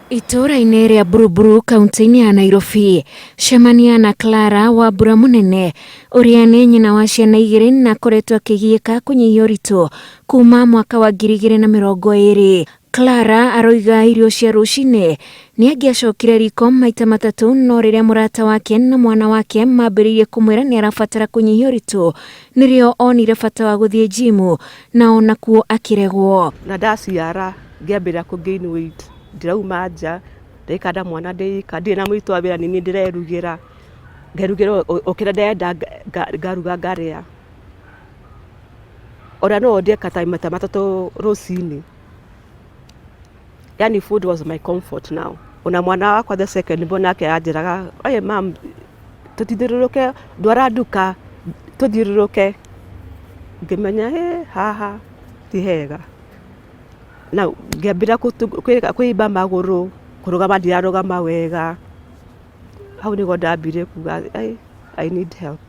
Itũra-inĩ rĩa Buruburu kaunti-inĩ ya Nairobi, cemania na Clara wa mbura munene ũrĩa nĩ nyina wa ciana 2 na akoretwo akĩgiĩka kũnyihia ũritũ kuma mwaka wa 2020. Clara aroiga irio cia rũcinĩ nĩ angĩacokire riko maita matatũ, no rĩrĩa mũrata wake na mwana wake mambĩrĩirie kũmwĩra nĩ arabatara kũnyihia ũritũ nĩrĩo onire bata wa gũthiĩ jimu na onakuo akĩregwo. Na ndaciara ngĩambĩrĩria kũ-gain weight, ndirauma nja, ndaikara mwana ndĩika, ndirĩ na mũritũ wa wĩra, nĩ ndĩrerugĩra, ngerugĩra okĩra ndenda ngaruga ngarĩa. Ona no ndieka ta maita matatũ rũcinĩ. Yani food was my comfort now. Ona mwana wakwa the second born nake anjĩraga, "Oye mam, tũthiũrũrũke, ndwara nduka, tũthiũrũrũke." Ngĩmenya haha ti hega. Na ngĩambĩrĩria kwĩimba magũrũ, kũrũgama ndirarũgama wega. Hau nĩguo ndambire kuga I need help.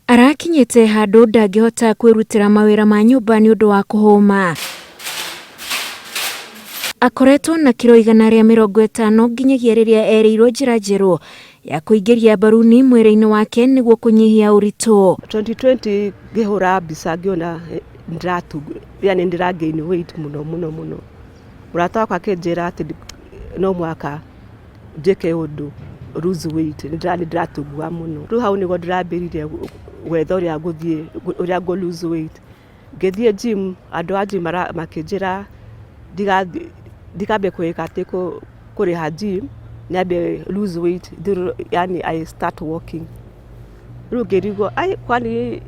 Arakinyĩte handũ ndangĩhota kwĩrutĩra mawĩra ma nyũmba nĩ ũndũ wa kũhũma. Akoretwo na kiro 150 nginyagia rĩrĩa erĩirwo njĩra njerũ ya kũingĩria baruni mwĩrĩ-inĩ wake nĩguo kũnyihia ũritũ. 2020 ngĩhũra mbica ngĩona yani ndĩra-gain weight mũno. Mũrata wakwa akĩnjĩra atĩ no mwaka njĩke ũndũ lose weight, ndĩratungua mũno. Rĩu hau nĩguo ndĩrambĩrĩirie gwetha ũrĩa ngũ lose weight. Ngĩthiĩ gym, andũ a gym makĩnjĩra ndikambe kwĩka atĩ kũrĩha gym, nyambe lose weight, yani I start walking. Rĩu ngĩrigwo kwani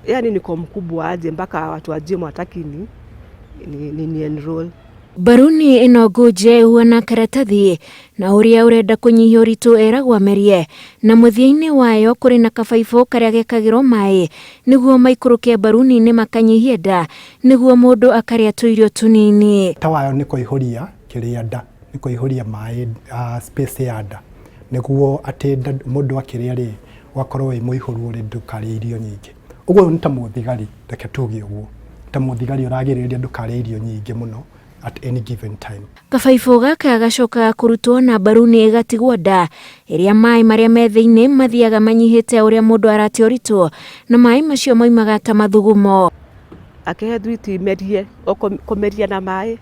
yani niko mkubwa aje mpaka watu wa gym watakini ni enroll. Baruni ĩno ngũnje huana karatathi na ũrĩa ũrenda kũnyihia ũritũ eragwo amerie, na mũthia-inĩ wayo kũrĩ na kabaibũ karĩa gekagĩrwo maĩ nĩguo maikũrũke baruni-inĩ makanyihia nda, nĩguo mũndũ akarĩa tũirio tũnini. Ta wayo nĩ kũihũria kĩrĩa nda, nĩ kũihũria maĩ space ya nda, nĩguo atĩ mũndũ akĩrĩa rĩ ũgakorwo wĩ mũihũru ũrĩ ndũkarĩe irio nyingĩ. Ũguo nĩ ta mũthigari, reke tuge ũguo, ta mũthigari ũragĩrĩria ndũkarĩe irio nyingĩ mũno at any given time. Kabaibũ gaka gacoka kũrutwo na baruni ĩgatigwo nda, ĩrĩa maĩ marĩa me thĩinĩ mathiaga manyihĩte ũrĩa mũndũ arate ũritũ, na maĩ macio moimaga ta mathugumo. Akĩhe thwiti merie, kũmeria na maĩ,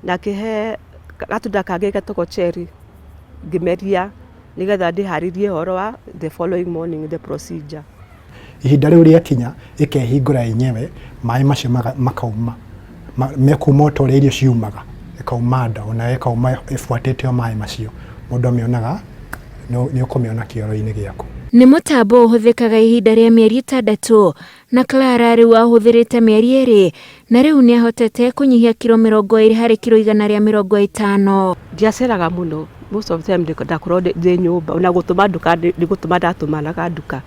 na akĩhe gatunda kangĩ getagwo cherry ngĩmeria nĩgetha ndĩharĩrie ũhoro wa the following morning the procedure. Ihinda rĩu rĩakinya ĩkehingũra yenyewe, maĩ macio makauma mekuma ta ũrĩa irio ciumaga, ĩkauma nda, ona ĩkauma ĩbuatĩte o maĩ macio, mũndũ amĩonaga nĩ ũkũmĩona kĩoro-inĩ gĩaku. Nĩ mũtambo ũhũthĩkaga ihinda rĩa mĩeri 6, na Clara rĩu ahũthĩrĩte mĩeri 2, na rĩu nĩ ahotete kũnyihia kiro 20 harĩ kiro 150. Ndiaceraga mũno, most of the time ndakorwo ndĩ nyũmba, ona gũtũma nduka ndigũtũma ndatumanaga nduka.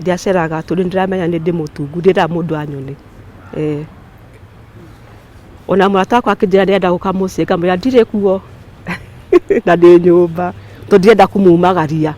Ndiaceraga tondũ ndiramenya nĩ ndĩ mũtungu, ndĩrenda mũndũ anyone. Ona mũrata wakwa akĩnjĩra ndĩrenda gũka mũciĩ, ngamwĩra ndirĩ kuo na ndĩ nyũmba, tondũ ndirenda kũmumagaria.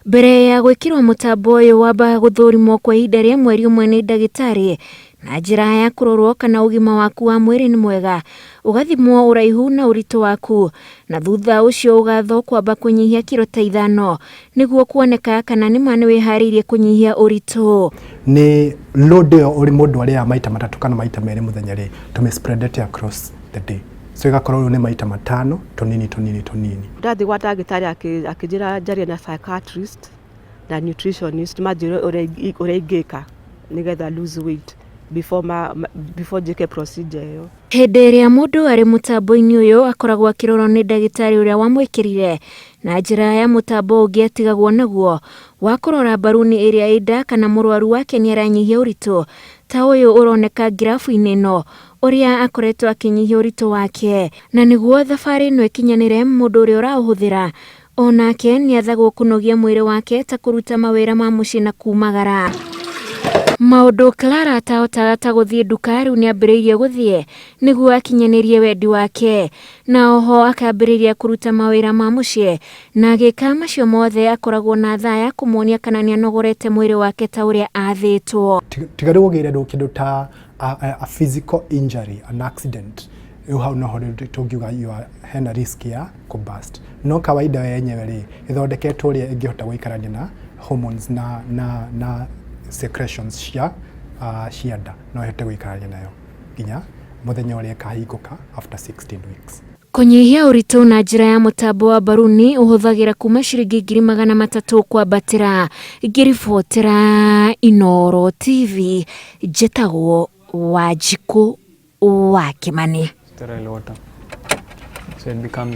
Mbere ya gwĩkĩrwo mũtambo ũyũ wambaga gũthũrimwo kwa ihinda rĩa mweri ũmwe nĩ ndagĩtarĩ na njĩra ya kũrorwo kana ũgima waku wa mwĩrĩ nĩ mwega, ũgathimwo ũraihu na ũritũ waku, na thutha ũcio ũgathwo kwamba kũnyihia kiro ta 5 nĩguo kuoneka kana nĩma nĩ wĩharĩirie kũnyihia ũritũ. Nĩ load ĩyo ũrĩ mũndũ arĩa maita 3 kana maita 2 mũthenya rĩ, tũmĩ-spread across the day. So ĩgakorwo nĩ maita 5 tũnini. Ndathi gwa ndagĩtarĩ akĩnjĩra njarie na psychiatrist na nutritionist manjĩre ũrĩa ingĩka nĩgetha lose weight before njĩke procedure ĩyo. Hĩndĩ ĩrĩa mũndũ arĩ mũtambo-inĩ ũyũ akoragwo akĩrorwo nĩ ndagĩtarĩ ũrĩa wamwĩkĩrire, na njĩra ya mũtambo ũngĩ atigagwo naguo wa kũrora baruni ĩrĩa ĩ nda kana mũrwaru wake nĩ aranyihia ũritũ, ta ũyũ ũroneka ngirabu-inĩ ĩno ũrĩa akoretwo akĩnyihia ũritũ wake, na nĩguo thabarĩ ĩno ĩkinyanĩre, mũndũ ũrĩa ũraũhũthĩra onake nĩ athagwo kũnogia mwĩrĩ wake ta kũruta mawĩra ma mũciĩ na kumagara. Maũndũ Clara atahotaga ta gũthiĩ nduka, rĩu nĩ ambĩrĩirie gũthiĩ nĩguo akinyanĩrie wendi wake, na oho akambĩrĩria kũruta mawĩra ma mũciĩ, na agĩka macio mothe akoragwo na thaa ya kũmuonia kana nĩ anogorete mwĩrĩ wake ta ũrĩa athĩtwo. Tiga rĩu ũgĩre kĩndũ ta a physical injury, an accident, rĩu hau noho tũngiuga hena risk ya kũburst. No kawaida yenyewe rĩ ĩthondeketwo ũrĩa ĩngĩhota gũikarania na hormones na secretions cia nda no ĩhote gũikarania nayo nginya mũthenya ũrĩa ĩkahingũka after 16 weeks. Kũnyihia ũritũ na njĩra ya mũtambo wa baruni ũhũthagĩra kuma ciringi 300 kwambatĩra. Ngĩribotera Inooro TV, njĩtagwo Wanjikũ wa Kimani.